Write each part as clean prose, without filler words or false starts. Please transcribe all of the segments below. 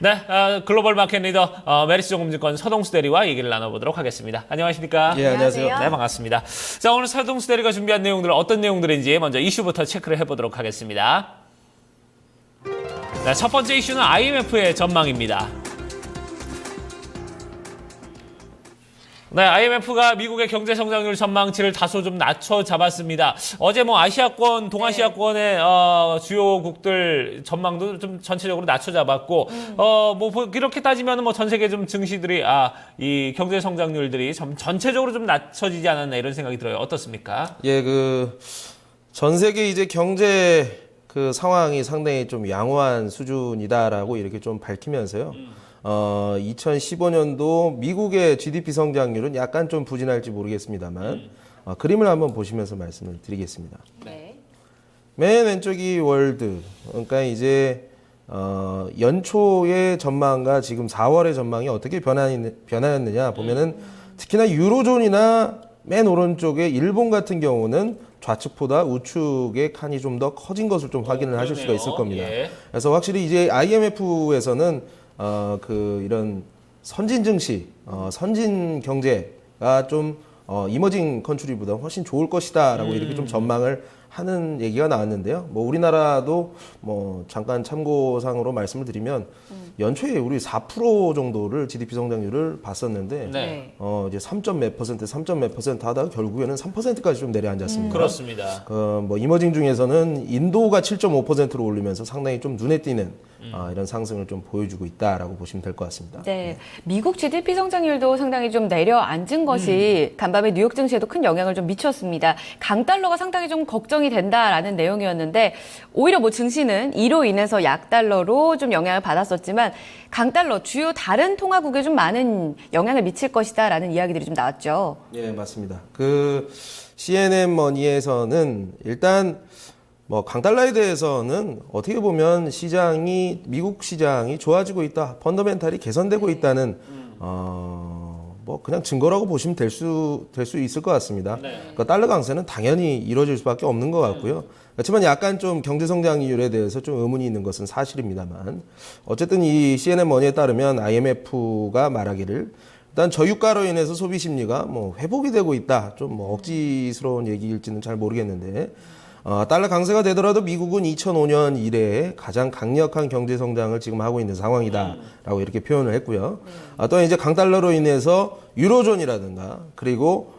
네, 글로벌 마켓 리더 메리츠증권증권 서동수 대리와 얘기를 나눠보도록 하겠습니다. 안녕하십니까? 예, 안녕하세요. 네, 반갑습니다. 자, 오늘 서동수 대리가 준비한 내용들 어떤 내용들인지 먼저 이슈부터 체크를 해보도록 하겠습니다. 네, 첫 번째 이슈는 IMF의 전망입니다. 네, IMF가 미국의 경제 성장률 전망치를 다소 좀 낮춰 잡았습니다. 어제 아시아권, 동아시아권의 주요국들 전망도 좀 전체적으로 낮춰 잡았고, 이렇게 따지면 전 세계 좀 증시들이, 이 경제 성장률들이 전체적으로 좀 낮춰지지 않았나 이런 생각이 들어요. 어떻습니까? 예, 전 세계 이제 경제 상황이 상당히 좀 양호한 수준이다라고 이렇게 좀 밝히면서요. 2015년도 미국의 GDP 성장률은 약간 좀 부진할지 모르겠습니다만 그림을 한번 보시면서 말씀을 드리겠습니다. 네. 맨 왼쪽이 월드, 그러니까 이제 연초의 전망과 지금 4월의 전망이 어떻게 변하였느냐 보면은 특히나 유로존이나 맨 오른쪽에 일본 같은 경우는 좌측보다 우측의 칸이 좀 더 커진 것을 좀 확인을 하실 수가 있을 겁니다. 예. 그래서 확실히 이제 IMF에서는 이런 선진 증시, 선진 경제가 좀 이머징 컨트리보다 훨씬 좋을 것이다라고 이렇게 좀 전망을 하는 얘기가 나왔는데요. 우리나라도 잠깐 참고상으로 말씀을 드리면 연초에 우리 4% 정도를 GDP 성장률을 봤었는데 네. 이제 3몇 퍼센트 하다가 결국에는 3%까지 좀 내려앉았습니다. 그렇습니다. 이머징 중에서는 인도가 7.5%로 올리면서 상당히 좀 눈에 띄는 이런 상승을 좀 보여주고 있다라고 보시면 될 것 같습니다. 네. 미국 GDP 성장률도 상당히 좀 내려앉은 것이 간밤에 뉴욕 증시에도 큰 영향을 좀 미쳤습니다. 강달러가 상당히 좀 걱정이 된다라는 내용이었는데 오히려 증시는 이로 인해서 약달러로 좀 영향을 받았었지만 강달러 주요 다른 통화국에 좀 많은 영향을 미칠 것이다라는 이야기들이 좀 나왔죠. 예, 맞습니다. CNN 머니에서는 일단 강달러에 대해서는 어떻게 보면 미국 시장이 좋아지고 있다, 펀더멘탈이 개선되고 있다는 그냥 증거라고 보시면 될 수 있을 것 같습니다. 네. 그러니까 달러 강세는 당연히 이루어질 수밖에 없는 것 같고요. 그렇지만 약간 좀 경제 성장률에 대해서 좀 의문이 있는 것은 사실입니다만 어쨌든 이 CNN 머니에 따르면 IMF가 말하기를 일단 저유가로 인해서 소비 심리가 회복이 되고 있다. 좀 억지스러운 얘기일지는 잘 모르겠는데 달러 강세가 되더라도 미국은 2005년 이래에 가장 강력한 경제 성장을 지금 하고 있는 상황이다라고 이렇게 표현을 했고요. 또 이제 강달러로 인해서 유로존이라든가 그리고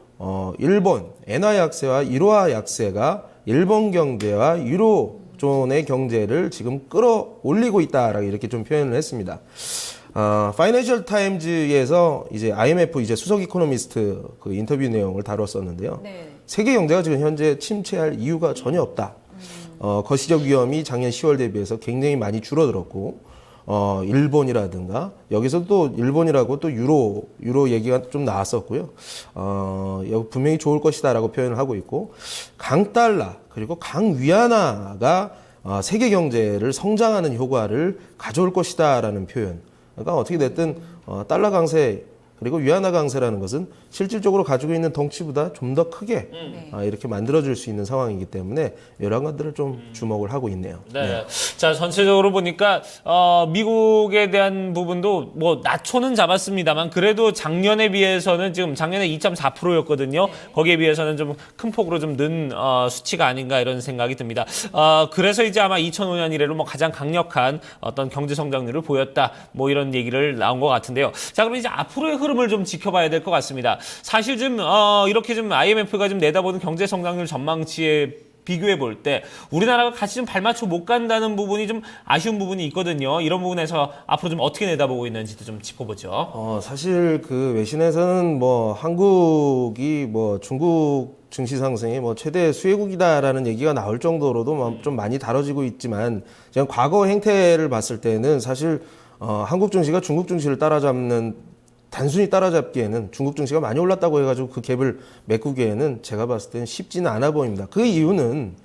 일본 엔화 약세와 일화 약세가 일본 경제와 유로존의 경제를 지금 끌어올리고 있다라고 이렇게 좀 표현을 했습니다. 파이낸셜 타임즈에서 이제 IMF 수석 이코노미스트 인터뷰 내용을 다뤘었는데요. 네. 세계 경제가 지금 현재 침체할 이유가 전혀 없다. 거시적 위험이 작년 10월 대비해서 굉장히 많이 줄어들었고, 일본이라든가 여기서 또 일본이라고 또 유로 얘기가 좀 나왔었고요. 분명히 좋을 것이다라고 표현을 하고 있고, 강달러 그리고 강위안화가 세계 경제를 성장하는 효과를 가져올 것이다라는 표현. 그러니까 어떻게 됐든 달러 강세 그리고 위안화 강세라는 것은 실질적으로 가지고 있는 덩치보다 좀 더 크게 이렇게 만들어줄 수 있는 상황이기 때문에 이런 것들을 좀 주목을 하고 있네요. 네. 자, 전체적으로 보니까 미국에 대한 부분도 낮춰는 잡았습니다만 그래도 작년에 비해서는 지금 작년에 2.4%였거든요. 거기에 비해서는 좀 큰 폭으로 좀 는 수치가 아닌가 이런 생각이 듭니다. 그래서 이제 아마 2005년 이래로 가장 강력한 어떤 경제 성장률을 보였다. 이런 얘기를 나온 것 같은데요. 자, 그럼 이제 앞으로의 흐름을 좀 지켜봐야 될 것 같습니다. 사실 이렇게 IMF가 내다보는 경제 성장률 전망치에 비교해 볼 때 우리나라가 같이 좀 발맞춰 못 간다는 부분이 좀 아쉬운 부분이 있거든요. 이런 부분에서 앞으로 좀 어떻게 내다보고 있는지도 좀 짚어보죠. 사실 외신에서는 한국이 중국 증시 상승이 최대 수혜국이다라는 얘기가 나올 정도로도 좀 많이 다뤄지고 있지만 지금 과거 행태를 봤을 때는 사실 한국 증시가 중국 증시를 단순히 따라잡기에는 중국 증시가 많이 올랐다고 해가지고 그 갭을 메꾸기에는 제가 봤을 때는 쉽지는 않아 보입니다. 그 이유는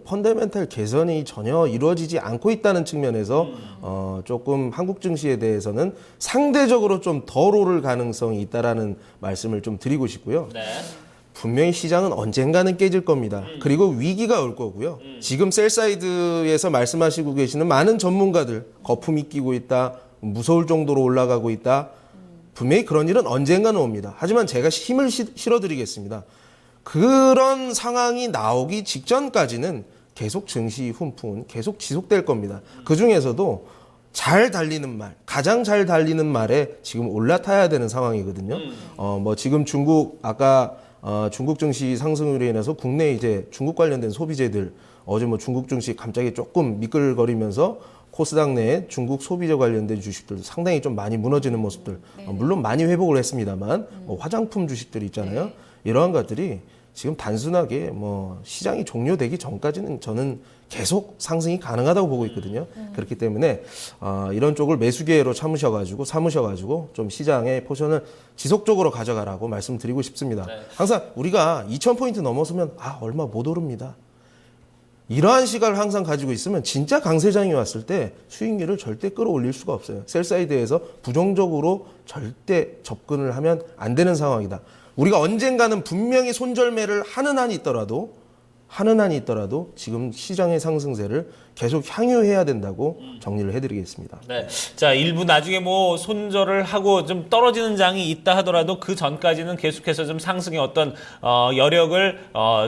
펀더멘탈 개선이 전혀 이루어지지 않고 있다는 측면에서 조금 한국 증시에 대해서는 상대적으로 좀 덜 오를 가능성이 있다라는 말씀을 좀 드리고 싶고요. 네. 분명히 시장은 언젠가는 깨질 겁니다. 그리고 위기가 올 거고요. 지금 셀사이드에서 말씀하시고 계시는 많은 전문가들, 거품이 끼고 있다, 무서울 정도로 올라가고 있다. 분명히 그런 일은 언젠가는 옵니다. 하지만 제가 힘을 실어드리겠습니다. 그런 상황이 나오기 직전까지는 계속 증시 훈풍은 계속 지속될 겁니다. 그 중에서도 잘 달리는 말, 가장 잘 달리는 말에 지금 올라타야 되는 상황이거든요. 뭐 지금 중국 아까 중국 증시 상승으로 인해서 국내 이제 중국 관련된 소비재들 어제 뭐 중국 증시 갑자기 조금 미끌거리면서 코스닥 내에 중국 소비재 관련된 주식들도 상당히 좀 많이 무너지는 모습들 물론 많이 회복을 했습니다만 뭐 화장품 주식들이 있잖아요. 이러한 것들이 지금 단순하게 뭐 시장이 종료되기 전까지는 저는 계속 상승이 가능하다고 보고 있거든요. 그렇기 때문에 이런 쪽을 매수 기회로 삼으셔가지고 좀 시장의 포션을 지속적으로 가져가라고 말씀드리고 싶습니다. 항상 우리가 2,000포인트 넘어서면 얼마 못 오릅니다. 이러한 시각을 항상 가지고 있으면 진짜 강세장이 왔을 때 수익률을 절대 끌어올릴 수가 없어요. 셀사이드에서 부정적으로 절대 접근을 하면 안 되는 상황이다. 우리가 언젠가는 분명히 손절매를 하는 한이 있더라도 지금 시장의 상승세를 계속 향유해야 된다고 정리를 해드리겠습니다. 네. 자, 일부 나중에 뭐 손절을 하고 좀 떨어지는 장이 있다 하더라도 그 전까지는 계속해서 좀 상승의 어떤 여력을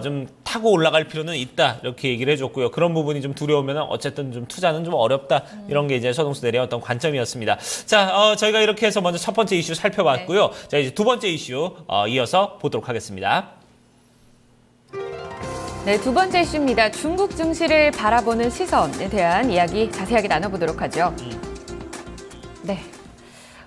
좀 타고 올라갈 필요는 있다. 이렇게 얘기를 해줬고요. 그런 부분이 좀 두려우면 어쨌든 좀 투자는 좀 어렵다. 이런 게 이제 서동수 대리의 어떤 관점이었습니다. 자, 저희가 이렇게 해서 먼저 첫 번째 이슈 살펴봤고요. 자, 이제 두 번째 이슈 이어서 보도록 하겠습니다. 네, 두 번째 이슈입니다. 중국 증시를 바라보는 시선에 대한 이야기 자세하게 나눠보도록 하죠. 네.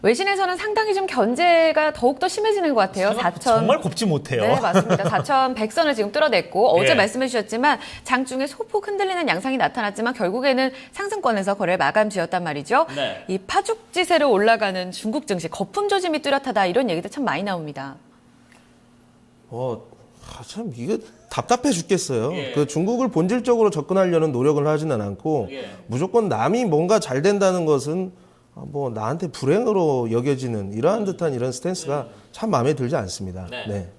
외신에서는 상당히 좀 견제가 더욱더 심해지는 것 같아요. 정말 곱지 못해요. 네, 맞습니다. 4,100선을 지금 뚫어냈고 어제 예. 말씀해 주셨지만 장중에 소폭 흔들리는 양상이 나타났지만 결국에는 상승권에서 거래를 마감 지었단 말이죠. 네. 이 파죽지세로 올라가는 중국 증시 거품 조짐이 뚜렷하다 이런 얘기도 참 많이 나옵니다. 참 이게 답답해 죽겠어요. 예. 그 중국을 본질적으로 접근하려는 노력을 하지는 않고 예. 무조건 남이 뭔가 잘 된다는 것은 뭐 나한테 불행으로 여겨지는 이러한 듯한 이런 스탠스가 참 마음에 들지 않습니다. 네. 네.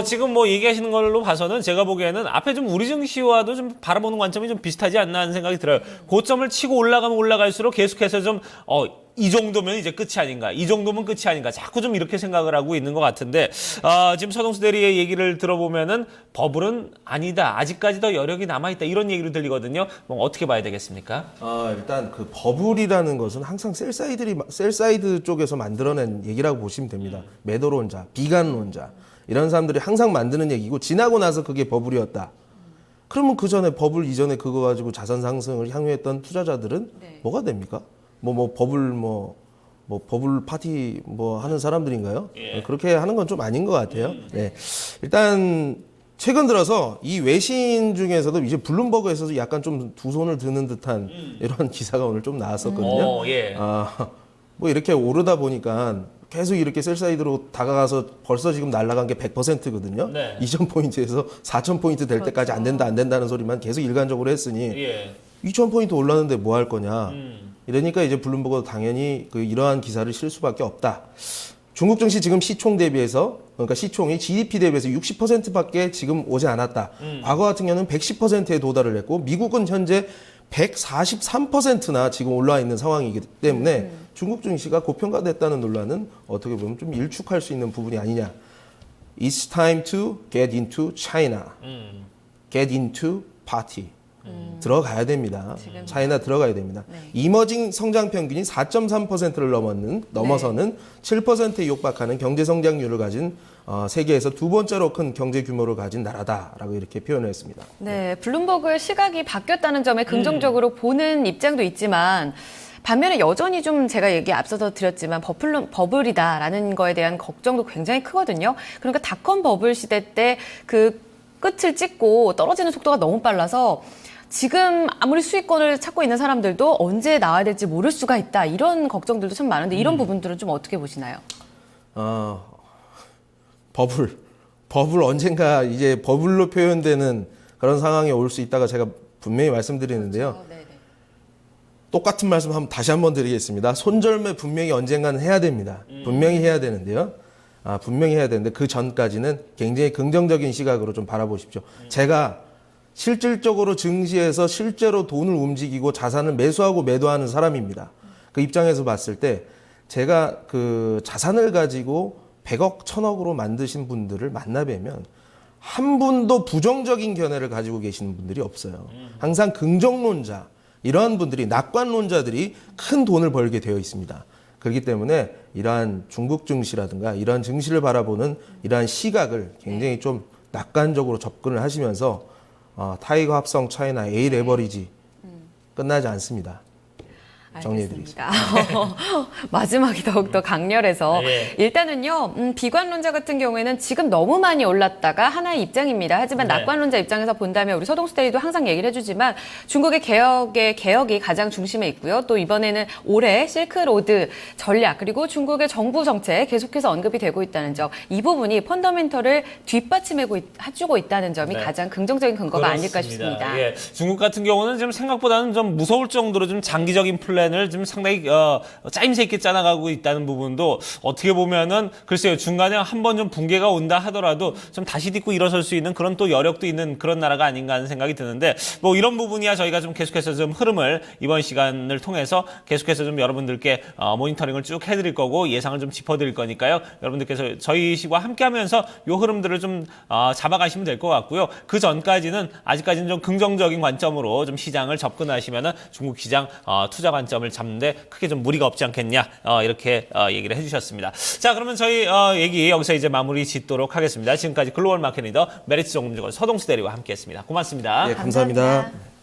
지금 뭐 얘기하시는 걸로 봐서는 제가 보기에는 앞에 좀 우리 증시와도 좀 바라보는 관점이 좀 비슷하지 않나 하는 생각이 들어요. 고점을 치고 올라가면 올라갈수록 계속해서 좀 이 정도면 이제 끝이 아닌가, 이 정도면 끝이 아닌가, 자꾸 좀 이렇게 생각을 하고 있는 것 같은데, 지금 서동수 대리의 얘기를 들어보면은 버블은 아니다, 아직까지 더 여력이 남아있다, 이런 얘기로 들리거든요. 뭐 어떻게 봐야 되겠습니까? 일단 그 버블이라는 것은 항상 셀사이드 쪽에서 만들어낸 얘기라고 보시면 됩니다. 매도론자, 비관론자 이런 사람들이 항상 만드는 얘기고 지나고 나서 그게 버블이었다. 그러면 그 전에 버블 이전에 그거 가지고 자산 상승을 향유했던 투자자들은 뭐가 됩니까? 버블 파티 하는 사람들인가요? 예. 그렇게 하는 건 좀 아닌 것 같아요. 네. 일단 최근 들어서 이 외신 중에서도 이제 블룸버그에서도 약간 좀 두 손을 드는 듯한 이런 기사가 오늘 좀 나왔었거든요. 예. 뭐 이렇게 오르다 보니까 계속 이렇게 셀사이드로 다가가서 벌써 지금 날아간 게 100%거든요. 네. 2,000포인트에서 4,000포인트 될 때까지 안 된다는 소리만 계속 일관적으로 했으니 예. 2,000포인트 올랐는데 뭐 할 거냐. 이러니까 이제 블룸버그도 당연히 이러한 기사를 실 수밖에 없다. 중국 증시 지금 시총 대비해서 그러니까 시총이 GDP 대비해서 60%밖에 지금 오지 않았다. 과거 같은 경우는 110%에 도달을 했고 미국은 현재 143%나 지금 올라와 있는 상황이기 때문에 중국 증시가 고평가됐다는 논란은 어떻게 보면 좀 일축할 수 있는 부분이 아니냐. It's time to get into China. Get into party. 들어가야 됩니다. 차이나 들어가야 됩니다. 네. 이머징 성장 평균이 4.3%를 넘어서는 7%에 육박하는 경제 성장률을 가진 세계에서 두 번째로 큰 경제 규모를 가진 나라다라고 이렇게 표현을 했습니다. 네, 블룸버그의 시각이 바뀌었다는 점에 긍정적으로 보는 입장도 있지만 반면에 여전히 좀 제가 얘기 앞서서 드렸지만 버블이다라는 거에 대한 걱정도 굉장히 크거든요. 그러니까 닷컴 버블 시대 때 그 끝을 찍고 떨어지는 속도가 너무 빨라서 지금 아무리 수익권을 찾고 있는 사람들도 언제 나와야 될지 모를 수가 있다. 이런 걱정들도 참 많은데 이런 부분들은 좀 어떻게 보시나요? 버블 언젠가 이제 버블로 표현되는 그런 상황이 올 수 있다가 제가 분명히 말씀드리는데요. 네네. 똑같은 말씀 다시 한번 드리겠습니다. 손절매 분명히 언젠가는 해야 됩니다. 분명히 해야 되는데요. 분명히 해야 되는데 그 전까지는 굉장히 긍정적인 시각으로 좀 바라보십시오. 제가 실질적으로 증시에서 실제로 돈을 움직이고 자산을 매수하고 매도하는 사람입니다. 그 입장에서 봤을 때 제가 그 자산을 가지고 100억, 1000억으로 만드신 분들을 만나뵈면 한 분도 부정적인 견해를 가지고 계시는 분들이 없어요. 항상 긍정론자, 이러한 분들이, 낙관론자들이 큰 돈을 벌게 되어 있습니다. 그렇기 때문에 이러한 중국 증시라든가 이러한 증시를 바라보는 이러한 시각을 굉장히 좀 낙관적으로 접근을 하시면서 타이거 합성 차이나 A 레버리지 끝나지 않습니다. 정리해드리겠습니다. 알겠습니다. 마지막이 더욱더 강렬해서 네. 일단은요, 비관론자 같은 경우에는 지금 너무 많이 올랐다가 하나의 입장입니다. 하지만 네. 낙관론자 입장에서 본다면 우리 서동수 대리도 항상 얘기를 해주지만 중국의 개혁이 가장 중심에 있고요. 또 이번에는 올해 실크로드 전략 그리고 중국의 정부 정책 계속해서 언급이 되고 있다는 점, 이 부분이 펀더멘털을 뒷받침해주고 있다는 점이 네. 가장 긍정적인 근거가 아닐까 싶습니다. 예, 중국 같은 경우는 지금 생각보다는 좀 무서울 정도로 좀 장기적인 플랜을 좀 상당히 짜임새 있게 짜나가고 있다는 부분도 어떻게 보면은 글쎄요, 중간에 한번 좀 붕괴가 온다 하더라도 좀 다시 딛고 일어설 수 있는 그런 또 여력도 있는 그런 나라가 아닌가 하는 생각이 드는데, 뭐 이런 부분이야 저희가 좀 계속해서 좀 흐름을 이번 시간을 통해서 계속해서 좀 여러분들께 모니터링을 쭉 해드릴 거고 예상을 좀 짚어드릴 거니까요. 여러분들께서 저희와 함께하면서 요 흐름들을 좀 잡아가시면 될 것 같고요. 그 전까지는 아직까지는 좀 긍정적인 관점으로 좀 시장을 접근하시면은 중국 시장 투자 관점을 잡는데 크게 좀 무리가 없지 않겠냐, 이렇게 얘기를 해주셨습니다. 자, 그러면 저희 얘기 여기서 이제 마무리 짓도록 하겠습니다. 지금까지 글로벌 마켓 리더 메리츠 종금증권 서동수 대리와 함께했습니다. 고맙습니다. 예, 감사합니다.